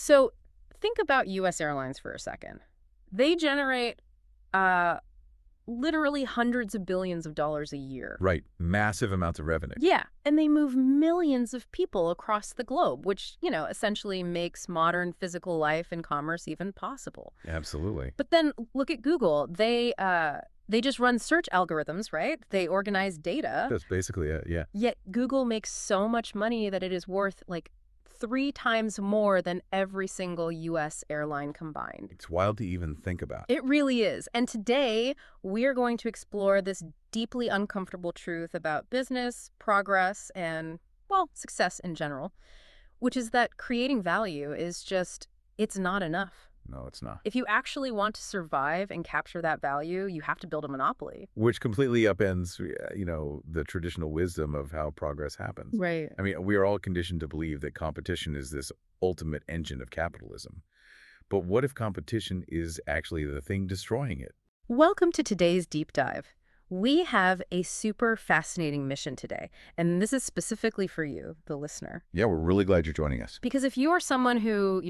So think about U.S. airlines for a second. They generate uh, literally hundreds of billions of dollars a year. Right. Massive amounts of revenue. Yeah, and they move millions of people across the globe, which, essentially makes modern physical life and commerce even possible. Absolutely. But then look at Google. They just run search algorithms, right? They organize data. That's basically it, yeah. Yet Google makes so much money that it is worth like 3 times more than every single U.S. airline combined. It's wild to even think about. It really is. And today, we're going to explore this deeply uncomfortable truth about business, progress, and, well, success in general, which is that creating value is just, it's not enough. No, it's not. If you actually want to survive and capture that value, you have to build a monopoly. Which completely upends, the traditional wisdom of how progress happens. Right. I mean, we are all conditioned to believe that competition is this ultimate engine of capitalism. But what if competition is actually the thing destroying it? Welcome to today's deep dive. We have a super fascinating mission today, and this is specifically for you, the listener. Yeah, we're really glad you're joining us. Because if you are someone who,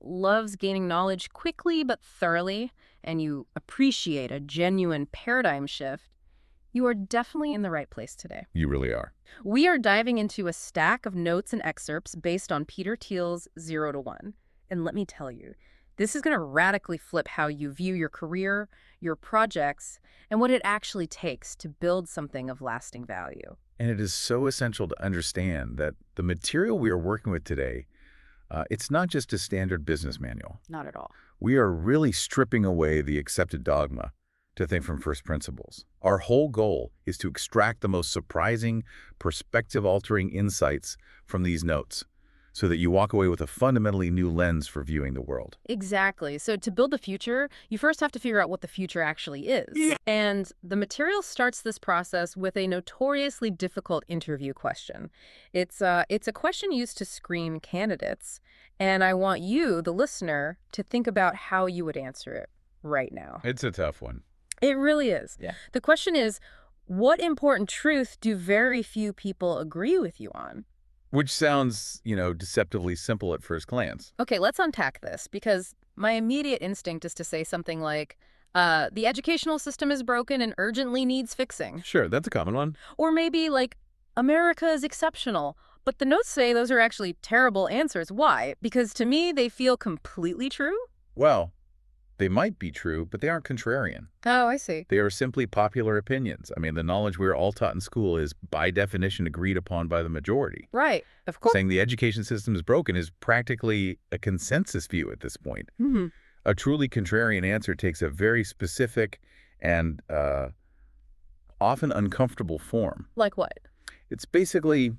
loves gaining knowledge quickly but thoroughly, and you appreciate a genuine paradigm shift, you are definitely in the right place today. You really are. We are diving into a stack of notes and excerpts based on Peter Thiel's 0 to 1. And let me tell you, this is going to radically flip how you view your career, your projects, and what it actually takes to build something of lasting value. And it is so essential to understand that the material we are working with today, it's not just a standard business manual. Not at all. We are really stripping away the accepted dogma to think from first principles. Our whole goal is to extract the most surprising, perspective-altering insights from these notes, so that you walk away with a fundamentally new lens for viewing the world. Exactly. So to build the future, you first have to figure out what the future actually is. Yeah. And the material starts this process with a notoriously difficult interview question. It's a question used to screen candidates, and I want you, the listener, to think about how you would answer it right now. It's a tough one. It really is. Yeah. The question is, what important truth do very few people agree with you on? Which sounds, deceptively simple at first glance. Okay, let's unpack this, because my immediate instinct is to say something like, the educational system is broken and urgently needs fixing. Sure, that's a common one. Or maybe like, America is exceptional. But the notes say those are actually terrible answers. Why? Because to me, they feel completely true? Well, they might be true, but they aren't contrarian. Oh, I see. They are simply popular opinions. I mean, the knowledge we're all taught in school is, by definition, agreed upon by the majority. Right, of course. Saying the education system is broken is practically a consensus view at this point. Mm-hmm. A truly contrarian answer takes a very specific and often uncomfortable form. Like what? It's basically,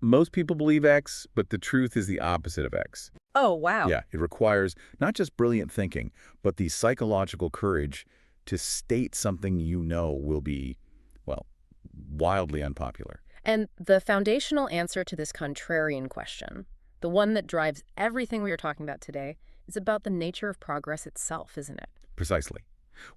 most people believe X, but the truth is the opposite of X. Oh, wow. Yeah, it requires not just brilliant thinking, but the psychological courage to state something will be, well, wildly unpopular. And the foundational answer to this contrarian question, the one that drives everything we are talking about today, is about the nature of progress itself, isn't it? Precisely.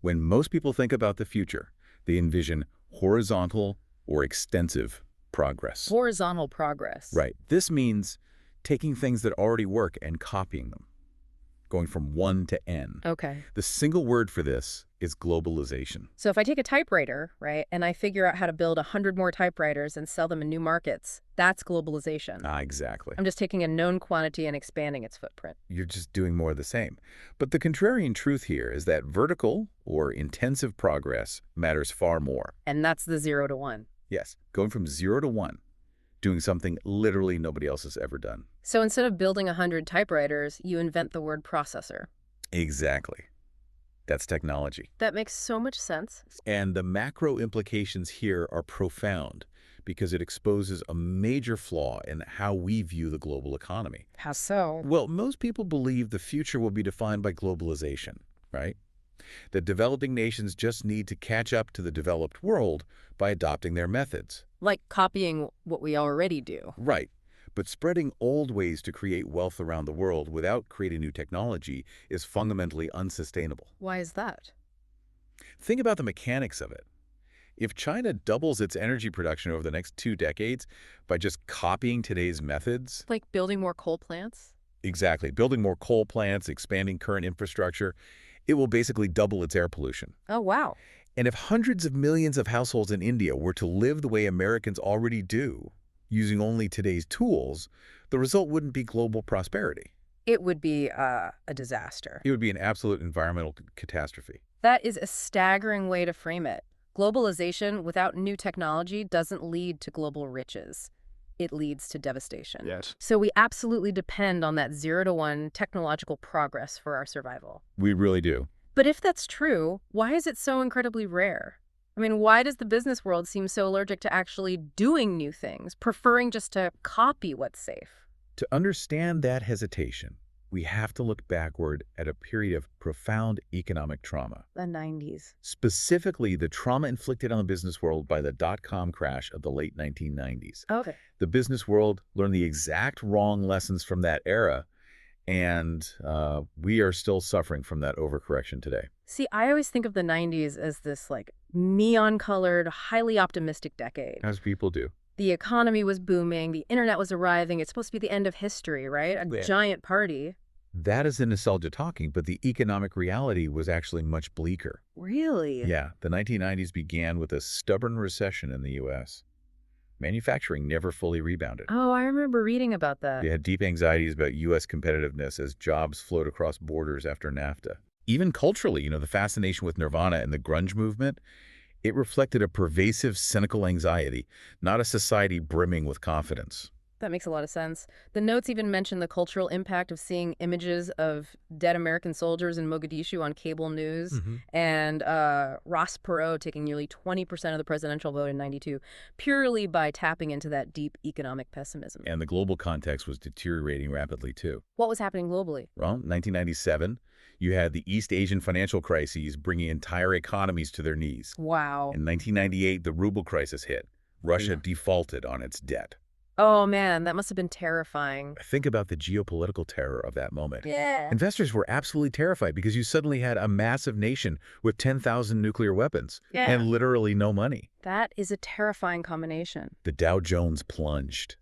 When most people think about the future, they envision horizontal or extensive progress. Horizontal progress. Right. This means taking things that already work and copying them, going from 1 to N. Okay. The single word for this is globalization. So if I take a typewriter, right, and I figure out how to build 100 more typewriters and sell them in new markets, that's globalization. Exactly. I'm just taking a known quantity and expanding its footprint. You're just doing more of the same. But the contrarian truth here is that vertical or intensive progress matters far more. And that's the 0 to 1. Yes, going from 0 to 1, doing something literally nobody else has ever done. So instead of building 100 typewriters, you invent the word processor. Exactly. That's technology. That makes so much sense. And the macro implications here are profound because it exposes a major flaw in how we view the global economy. How so? Well, most people believe the future will be defined by globalization, right? That developing nations just need to catch up to the developed world by adopting their methods. Like copying what we already do. Right. But spreading old ways to create wealth around the world without creating new technology is fundamentally unsustainable. Why is that? Think about the mechanics of it. If China doubles its energy production over the next 2 decades by just copying today's methods... Like building more coal plants? Exactly. Building more coal plants, expanding current infrastructure, it will basically double its air pollution. Oh, wow. And if hundreds of millions of households in India were to live the way Americans already do, using only today's tools, the result wouldn't be global prosperity. It would be a disaster. It would be an absolute environmental catastrophe. That is a staggering way to frame it. Globalization without new technology doesn't lead to global riches. It leads to devastation. Yes. So we absolutely depend on that 0 to 1 technological progress for our survival. We really do. But if that's true, why is it so incredibly rare? I mean, why does the business world seem so allergic to actually doing new things, preferring just to copy what's safe? To understand that hesitation, we have to look backward at a period of profound economic trauma. The 90s. Specifically, the trauma inflicted on the business world by the dot-com crash of the late 1990s. Okay. The business world learned the exact wrong lessons from that era, and we are still suffering from that overcorrection today. See, I always think of the 90s as this neon-colored, highly optimistic decade. As people do. The economy was booming, the internet was arriving, it's supposed to be the end of history, right? A giant party. That is the nostalgia talking, but the economic reality was actually much bleaker. Really? Yeah, the 1990s began with a stubborn recession in the U.S. Manufacturing never fully rebounded. Oh, I remember reading about that. They had deep anxieties about U.S. competitiveness as jobs flowed across borders after NAFTA. Even culturally, the fascination with Nirvana and the grunge movement, it reflected a pervasive, cynical anxiety, not a society brimming with confidence. That makes a lot of sense. The notes even mention the cultural impact of seeing images of dead American soldiers in Mogadishu on cable news, and Ross Perot taking nearly 20% of the presidential vote in '92, purely by tapping into that deep economic pessimism. And the global context was deteriorating rapidly, too. What was happening globally? Well, 1997, you had the East Asian financial crises bringing entire economies to their knees. Wow. In 1998, the ruble crisis hit. Russia defaulted on its debt. Oh, man, that must have been terrifying. Think about the geopolitical terror of that moment. Yeah. Investors were absolutely terrified because you suddenly had a massive nation with 10,000 nuclear weapons and literally no money. That is a terrifying combination. The Dow Jones plunged.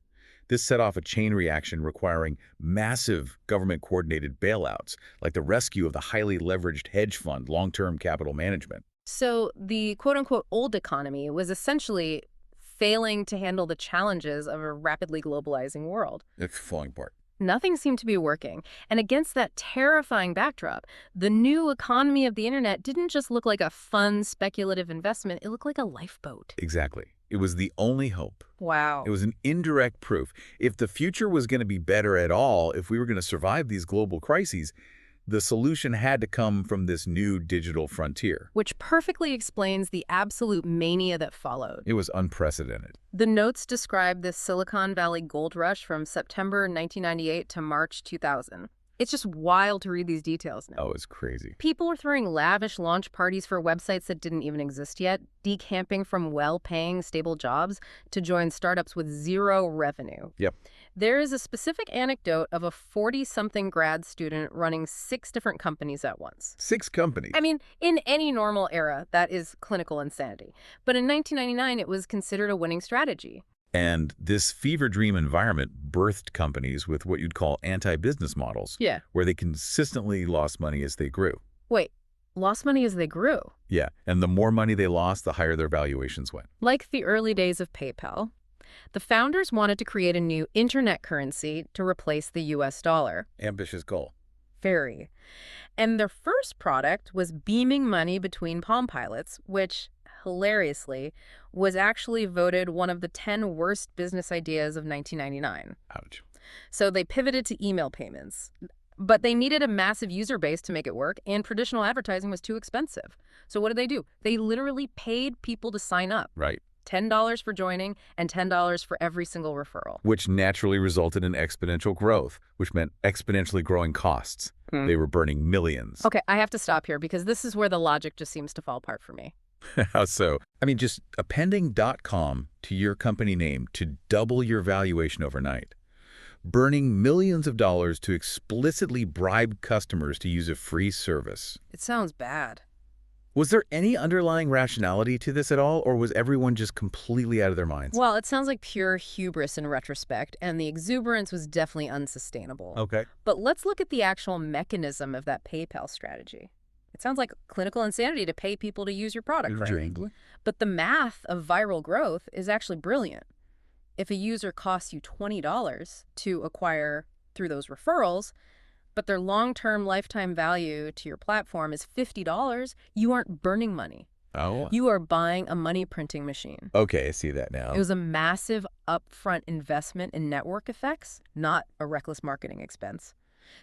This set off a chain reaction requiring massive government-coordinated bailouts, like the rescue of the highly leveraged hedge fund, long-term capital management. So the quote-unquote old economy was essentially failing to handle the challenges of a rapidly globalizing world. It's falling apart. Nothing seemed to be working. And against that terrifying backdrop, the new economy of the internet didn't just look like a fun, speculative investment. It looked like a lifeboat. Exactly. It was the only hope. Wow. It was an indirect proof. If the future was going to be better at all, if we were going to survive these global crises, the solution had to come from this new digital frontier. Which perfectly explains the absolute mania that followed. It was unprecedented. The notes describe this Silicon Valley gold rush from September 1998 to March 2000. It's just wild to read these details now. Oh, it's crazy. People were throwing lavish launch parties for websites that didn't even exist yet, decamping from well-paying, stable jobs to join startups with zero revenue. Yep. There is a specific anecdote of a 40-something grad student running 6 different companies at once. 6 companies? I mean, in any normal era, that is clinical insanity. But in 1999, it was considered a winning strategy. And this fever dream environment birthed companies with what you'd call anti-business models, where they consistently lost money as they grew. Wait, lost money as they grew? Yeah, and the more money they lost, the higher their valuations went. Like the early days of PayPal, the founders wanted to create a new internet currency to replace the US dollar. Ambitious goal. Very. And their first product was beaming money between Palm Pilots, which, hilariously, was actually voted one of the 10 worst business ideas of 1999. Ouch. So they pivoted to email payments. But they needed a massive user base to make it work, and traditional advertising was too expensive. So what did? They literally paid people to sign up. Right. $10 for joining and $10 for every single referral. Which naturally resulted in exponential growth, which meant exponentially growing costs. They were burning millions. Okay, I have to stop here because this is where the logic just seems to fall apart for me. How so? I mean, just appending .com to your company name to double your valuation overnight. Burning millions of dollars to explicitly bribe customers to use a free service. It sounds bad. Was there any underlying rationality to this at all, or was everyone just completely out of their minds? Well, it sounds like pure hubris in retrospect, and the exuberance was definitely unsustainable. Okay. But let's look at the actual mechanism of that PayPal strategy. It sounds like clinical insanity to pay people to use your product, right? Exactly. But the math of viral growth is actually brilliant. If a user costs you $20 to acquire through those referrals, but their long-term lifetime value to your platform is $50, you aren't burning money. Oh. You are buying a money printing machine. Okay, I see that now. It was a massive upfront investment in network effects, not a reckless marketing expense.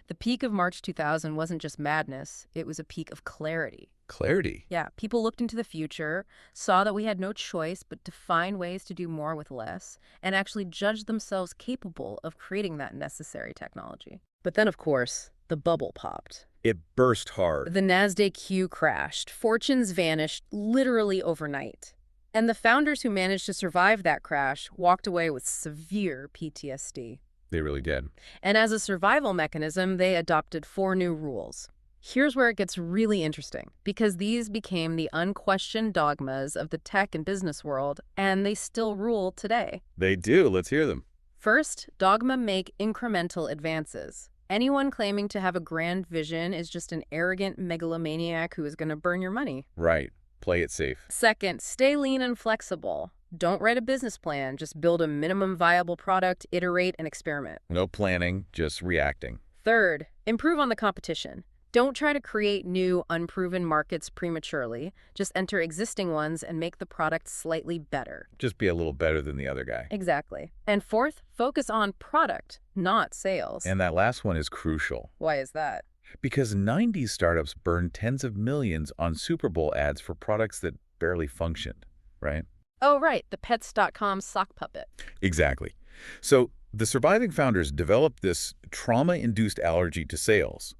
The peak of March 2000 wasn't just madness, it was a peak of clarity. Clarity. Yeah, people looked into the future, saw that we had no choice but to find ways to do more with less, and actually judged themselves capable of creating that necessary technology. But then, of course, the bubble popped. It burst hard. The NASDAQ crashed. Fortunes vanished literally overnight. And the founders who managed to survive that crash walked away with severe PTSD. They really did. And as a survival mechanism, they adopted 4 new rules. Here's where it gets really interesting, because these became the unquestioned dogmas of the tech and business world, and they still rule today. They do. Let's hear them. First, dogma make incremental advances. Anyone claiming to have a grand vision is just an arrogant megalomaniac who is going to burn your money. Right. Play it safe. Second, stay lean and flexible. Don't write a business plan, just build a minimum viable product, iterate, and experiment. No planning, just reacting. Third, improve on the competition. Don't try to create new, unproven markets prematurely. Just enter existing ones and make the product slightly better. Just be a little better than the other guy. Exactly. And fourth, focus on product, not sales. And that last one is crucial. Why is that? Because 90s startups burned tens of millions on Super Bowl ads for products that barely functioned, right? Oh, right, the pets.com sock puppet. Exactly. So the surviving founders developed this trauma-induced allergy to sales.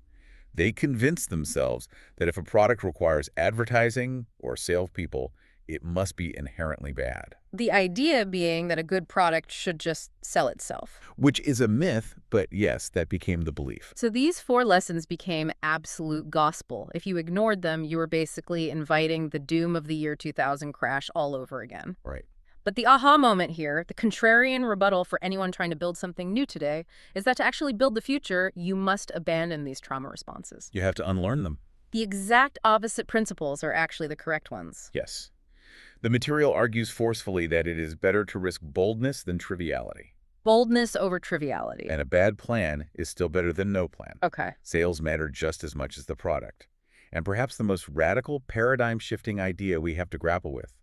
They convinced themselves that if a product requires advertising or salespeople, it must be inherently bad. The idea being that a good product should just sell itself. Which is a myth, but yes, that became the belief. So these 4 lessons became absolute gospel. If you ignored them, you were basically inviting the doom of the year 2000 crash all over again. Right. But the aha moment here, the contrarian rebuttal for anyone trying to build something new today, is that to actually build the future, you must abandon these trauma responses. You have to unlearn them. The exact opposite principles are actually the correct ones. Yes. The material argues forcefully that it is better to risk boldness than triviality. Boldness over triviality. And a bad plan is still better than no plan. Okay. Sales matter just as much as the product. And perhaps the most radical paradigm-shifting idea we have to grapple with.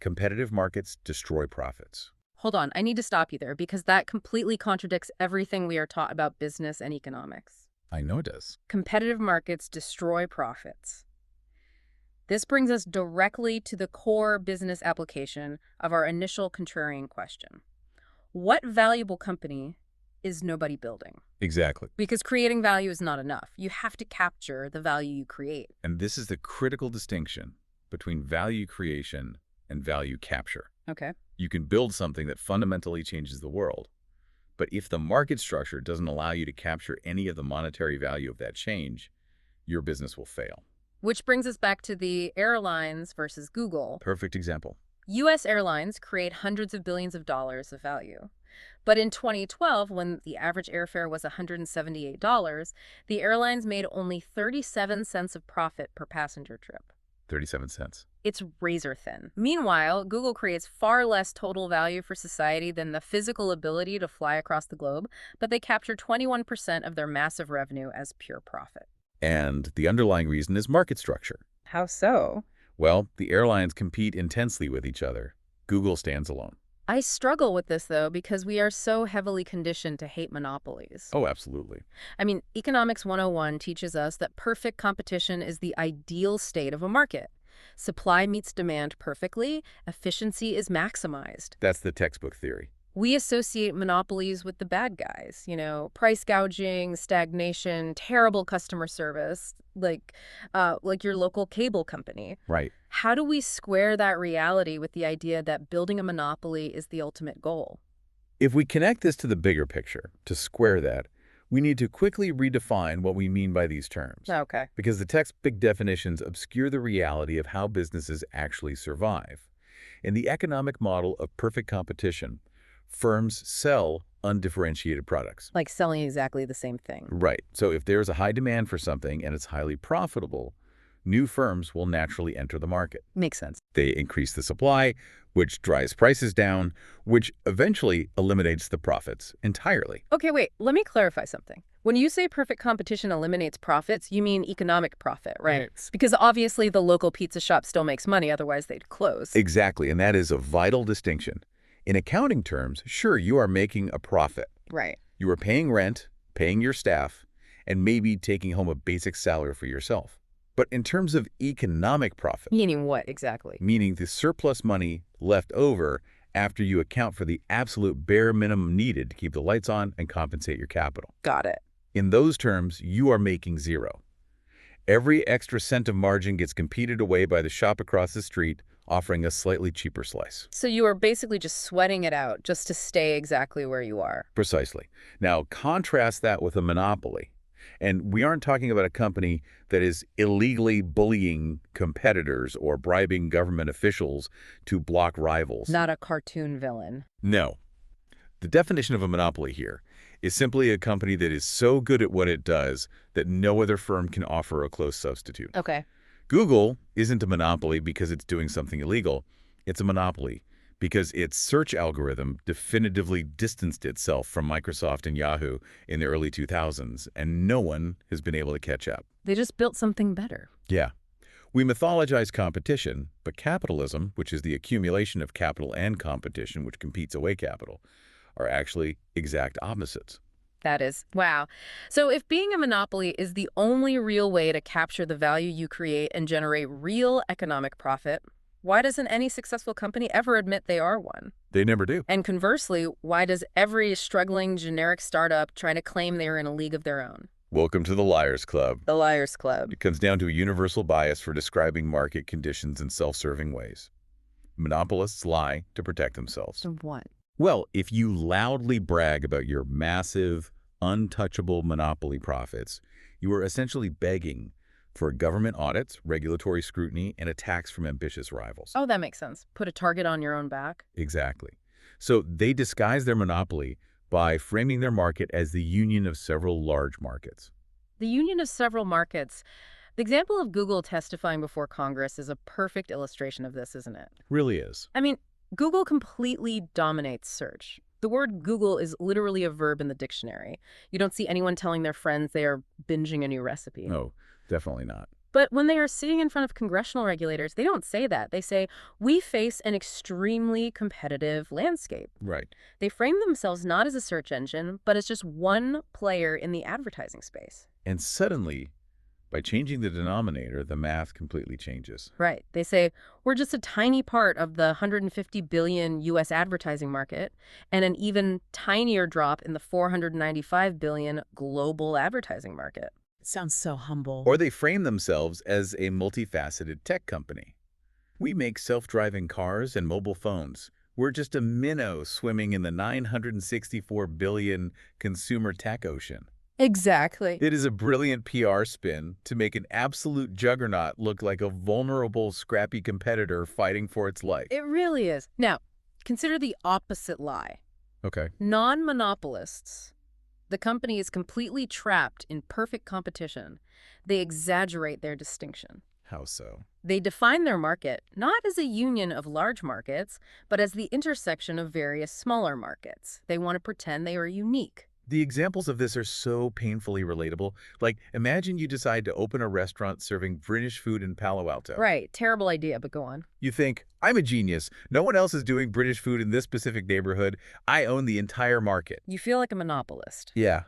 Competitive markets destroy profits. Hold on, I need to stop you there because that completely contradicts everything we are taught about business and economics. I know it does. Competitive markets destroy profits. This brings us directly to the core business application of our initial contrarian question. What valuable company is nobody building? Exactly. Because creating value is not enough. You have to capture the value you create. And this is the critical distinction between value creation and value capture. Okay. You can build something that fundamentally changes the world. But if the market structure doesn't allow you to capture any of the monetary value of that change, your business will fail. Which brings us back to the airlines versus Google. Perfect example. U.S. airlines create hundreds of billions of dollars of value. But in 2012, when the average airfare was $178, the airlines made only 37 cents of profit per passenger trip. 37 cents. It's razor thin. Meanwhile, Google creates far less total value for society than the physical ability to fly across the globe, but they capture 21% of their massive revenue as pure profit. And the underlying reason is market structure. How so? Well, the airlines compete intensely with each other. Google stands alone. I struggle with this, though, because we are so heavily conditioned to hate monopolies. Oh, absolutely. I mean, Economics 101 teaches us that perfect competition is the ideal state of a market. Supply meets demand perfectly, efficiency is maximized. That's the textbook theory. We associate monopolies with the bad guys, price gouging, stagnation, terrible customer service, like your local cable company. Right. How do we square that reality with the idea that building a monopoly is the ultimate goal? If we connect this to the bigger picture, to square that, We need to quickly redefine what we mean by these terms, Okay. because the text's big definitions obscure the reality of how businesses actually survive. In the economic model of perfect competition, firms sell undifferentiated products. Like selling exactly the same thing. Right. So if there's a high demand for something and it's highly profitable, new firms will naturally enter the market. Makes sense. They increase the supply, which drives prices down, which eventually eliminates the profits entirely. Okay, wait, let me clarify something. When you say perfect competition eliminates profits, you mean economic profit, right? Right. Because obviously the local pizza shop still makes money, otherwise they'd close. Exactly, and that is a vital distinction. In accounting terms, sure, you are making a profit. Right. You are paying rent, paying your staff, and maybe taking home a basic salary for yourself. But in terms of economic profit, Meaning what exactly? meaning the surplus money left over after you account for the absolute bare minimum needed to keep the lights on and compensate your capital. Got it. In those terms, you are making zero. Every extra cent of margin gets competed away by the shop across the street, offering a slightly cheaper slice. So you are basically just sweating it out just to stay exactly where you are. Precisely. Now, contrast that with a monopoly. And we aren't talking about a company that is illegally bullying competitors or bribing government officials to block rivals. Not a cartoon villain. No. The definition of a monopoly here is simply a company that is so good at what it does that no other firm can offer a close substitute. Okay. Google isn't a monopoly because it's doing something illegal. It's a monopoly because its search algorithm definitively distanced itself from Microsoft and Yahoo in the early 2000s, and no one has been able to catch up. They just built something better. Yeah. We mythologize competition, but capitalism, which is the accumulation of capital and competition, which competes away capital, are actually exact opposites. That is, wow. So if being a monopoly is the only real way to capture the value you create and generate real economic profit, why doesn't any successful company ever admit they are one? They never do. And conversely, why does every struggling generic startup try to claim they're in a league of their own? Welcome to the Liars Club. The Liars Club. It comes down to a universal bias for describing market conditions in self-serving ways. Monopolists lie to protect themselves. So what? Well, if you loudly brag about your massive, untouchable monopoly profits, you are essentially begging for government audits, regulatory scrutiny, and attacks from ambitious rivals. Oh, that makes sense. Put a target on your own back. Exactly. So they disguise their monopoly by framing their market as the union of several large markets. The union of several markets. The example of Google testifying before Congress is a perfect illustration of this, isn't it? Really is. I mean, Google completely dominates search. The word Google is literally a verb in the dictionary. You don't see anyone telling their friends they are binging a new recipe. No, definitely not. But when they are sitting in front of congressional regulators, they don't say that. They say, we face an extremely competitive landscape. Right. They frame themselves not as a search engine, but as just one player in the advertising space. And suddenly, by changing the denominator, the math completely changes. Right. They say, we're just a tiny part of the 150 billion U.S. advertising market and an even tinier drop in the 495 billion global advertising market. Sounds so humble. Or they frame themselves as a multifaceted tech company. We make self-driving cars and mobile phones. We're just a minnow swimming in the 964 billion consumer tech ocean. Exactly. It is a brilliant PR spin to make an absolute juggernaut look like a vulnerable, scrappy competitor fighting for its life. It really is. Now, consider the opposite lie. Okay. Non-monopolists. The company is completely trapped in perfect competition. They exaggerate their distinction. How so? They define their market not as a union of large markets, but as the intersection of various smaller markets. They want to pretend they are unique. The examples of this are so painfully relatable. Like, imagine you decide to open a restaurant serving British food in Palo Alto. Right. Terrible idea, but go on. You think, I'm a genius. No one else is doing British food in this specific neighborhood. I own the entire market. You feel like a monopolist. Yeah.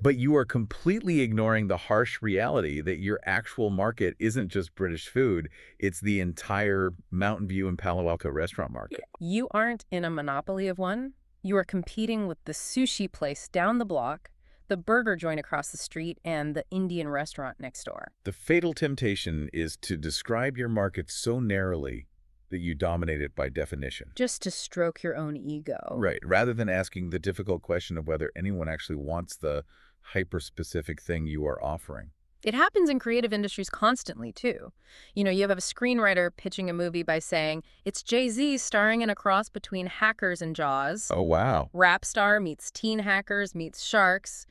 But you are completely ignoring the harsh reality that your actual market isn't just British food. It's the entire Mountain View and Palo Alto restaurant market. You aren't in a monopoly of one. You are competing with the sushi place down the block, the burger joint across the street, and the Indian restaurant next door. The fatal temptation is to describe your market so narrowly that you dominate it by definition. Just to stroke your own ego. Right, rather than asking the difficult question of whether anyone actually wants the hyper-specific thing you are offering. It happens in creative industries constantly, too. You have a screenwriter pitching a movie by saying, it's Jay-Z starring in a cross between Hackers and Jaws. Oh, wow. Rap star meets teen hackers meets sharks.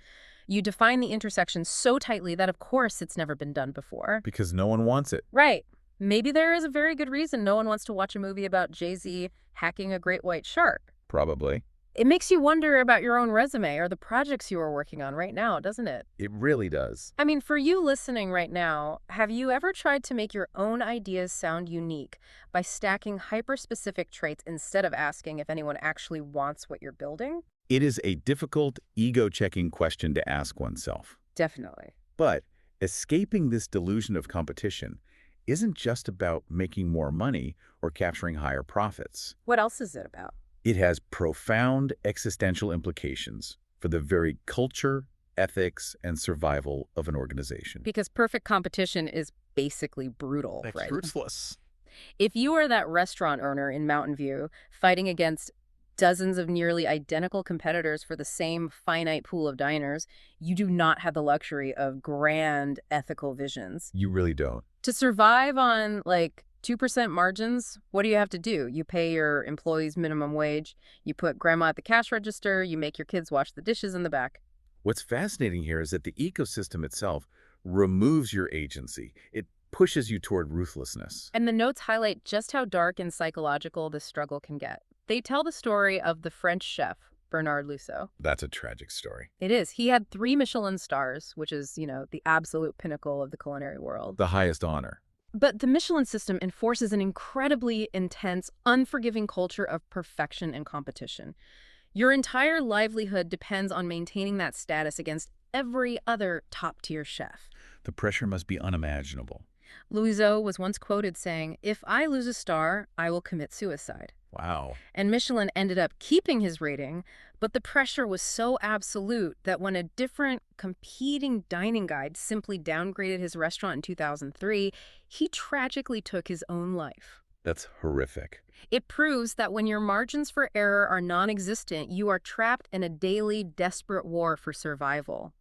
You define the intersection so tightly that, of course, it's never been done before. Because no one wants it. Right. Maybe there is a very good reason no one wants to watch a movie about Jay-Z hacking a great white shark. Probably. It makes you wonder about your own resume or the projects you are working on right now, doesn't it? It really does. I mean, for you listening right now, have you ever tried to make your own ideas sound unique by stacking hyper-specific traits instead of asking if anyone actually wants what you're building? It is a difficult, ego-checking question to ask oneself. Definitely. But escaping this delusion of competition isn't just about making more money or capturing higher profits. What else is it about? It has profound existential implications for the very culture, ethics, and survival of an organization. Because perfect competition is basically brutal, right? Ruthless. If you are that restaurant owner in Mountain View fighting against dozens of nearly identical competitors for the same finite pool of diners, you do not have the luxury of grand ethical visions. You really don't. To survive on, 2% margins, what do you have to do? You pay your employees minimum wage, you put grandma at the cash register, you make your kids wash the dishes in the back. What's fascinating here is that the ecosystem itself removes your agency. It pushes you toward ruthlessness. And the notes highlight just how dark and psychological this struggle can get. They tell the story of the French chef, Bernard Lusso. That's a tragic story. It is. He had 3 Michelin stars, which is, the absolute pinnacle of the culinary world. The highest honor. But the Michelin system enforces an incredibly intense, unforgiving culture of perfection and competition. Your entire livelihood depends on maintaining that status against every other top-tier chef. The pressure must be unimaginable. Lusso was once quoted saying, "If I lose a star, I will commit suicide." Wow. And Michelin ended up keeping his rating, but the pressure was so absolute that when a different competing dining guide simply downgraded his restaurant in 2003, he tragically took his own life. That's horrific. It proves that when your margins for error are non-existent, you are trapped in a daily, desperate war for survival.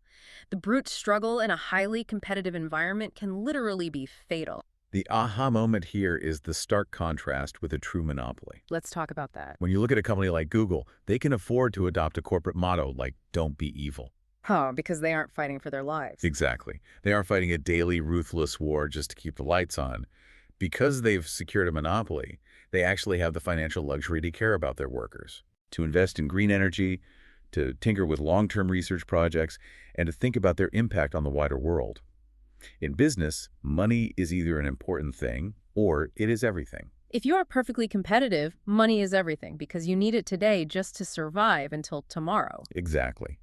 The brute struggle in a highly competitive environment can literally be fatal. The aha moment here is the stark contrast with a true monopoly. Let's talk about that. When you look at a company like Google, they can afford to adopt a corporate motto like, don't be evil. Oh, because they aren't fighting for their lives. Exactly. They aren't fighting a daily ruthless war just to keep the lights on. Because they've secured a monopoly, they actually have the financial luxury to care about their workers, to invest in green energy, to tinker with long-term research projects, and to think about their impact on the wider world. In business, money is either an important thing or it is everything. If you are perfectly competitive, money is everything because you need it today just to survive until tomorrow. Exactly.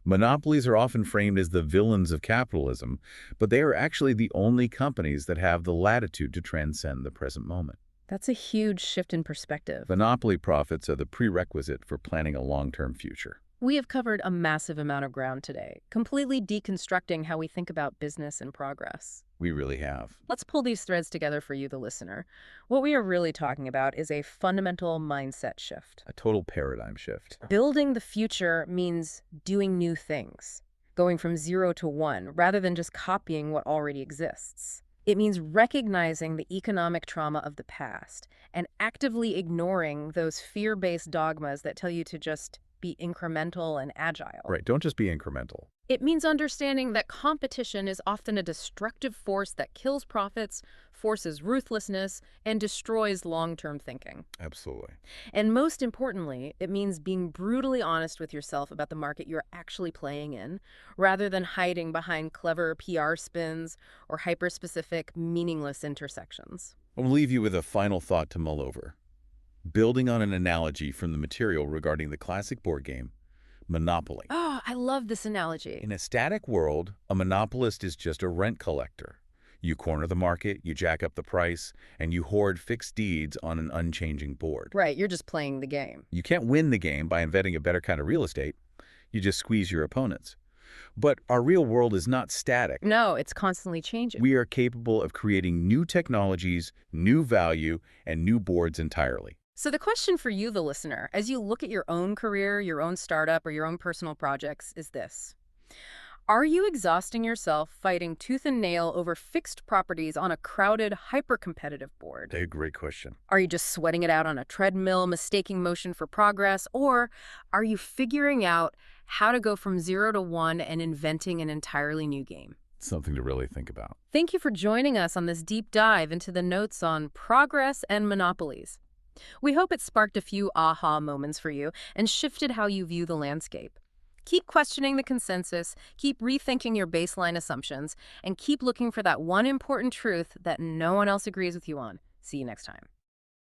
Monopolies are often framed as the villains of capitalism, but they are actually the only companies that have the latitude to transcend the present moment. That's a huge shift in perspective. Monopoly profits are the prerequisite for planning a long-term future. We have covered a massive amount of ground today, completely deconstructing how we think about business and progress. We really have. Let's pull these threads together for you, the listener. What we are really talking about is a fundamental mindset shift. A total paradigm shift. Building the future means doing new things, going from 0 to 1, rather than just copying what already exists. It means recognizing the economic trauma of the past and actively ignoring those fear-based dogmas that tell you to just be incremental and agile. Right, don't just be incremental. It means understanding that competition is often a destructive force that kills profits, forces ruthlessness, and destroys long-term thinking. Absolutely. And most importantly, it means being brutally honest with yourself about the market you're actually playing in, rather than hiding behind clever PR spins or hyper-specific, meaningless intersections. I'll leave you with a final thought to mull over. Building on an analogy from the material regarding the classic board game, Monopoly. Oh, I love this analogy. In a static world, a monopolist is just a rent collector. You corner the market, you jack up the price, and you hoard fixed deeds on an unchanging board. Right, you're just playing the game. You can't win the game by inventing a better kind of real estate. You just squeeze your opponents. But our real world is not static. No, it's constantly changing. We are capable of creating new technologies, new value, and new boards entirely. So the question for you, the listener, as you look at your own career, your own startup, or your own personal projects is this. Are you exhausting yourself fighting tooth and nail over fixed properties on a crowded, hyper-competitive board? A great question. Are you just sweating it out on a treadmill, mistaking motion for progress? Or are you figuring out how to go from 0 to 1 and inventing an entirely new game? Something to really think about. Thank you for joining us on this deep dive into the notes on progress and monopolies. We hope it sparked a few aha moments for you and shifted how you view the landscape. Keep questioning the consensus, keep rethinking your baseline assumptions, and keep looking for that one important truth that no one else agrees with you on. See you next time.